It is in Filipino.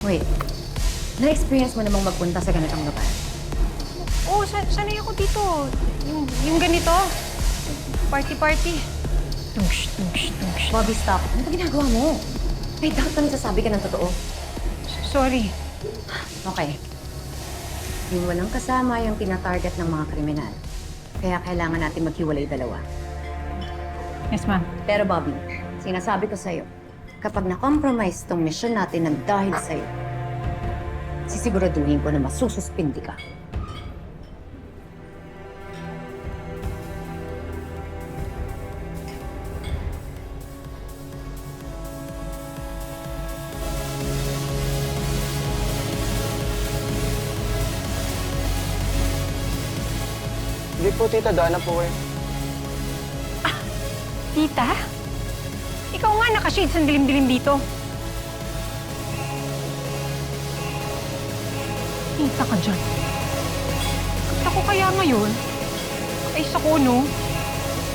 Wait, na-experience mo namang magpunta sa ganitong lugar? Oo, sanay ako dito. Yung ganito. Party-party. Bobby, stop. Ano ba ginagawa mo? May doubt na nagsasabi ka ng totoo. Sorry. Okay. Yung walang kasama yung tinatarget ng mga kriminal. Kaya kailangan natin maghiwalay dalawa. Yes, ma'am. Pero Bobby, sinasabi ko sa'yo, kapag na-compromise tong mission natin ng dahil sa'yo, sisiguraduhin ko na masususpindi ka. Hindi po, tita. Daan na po kayo. Tita? Ikaw nga naka-shades ang dilim-dilim dito. Tita ka dyan. Ako kaya ngayon? Ay, sako, no?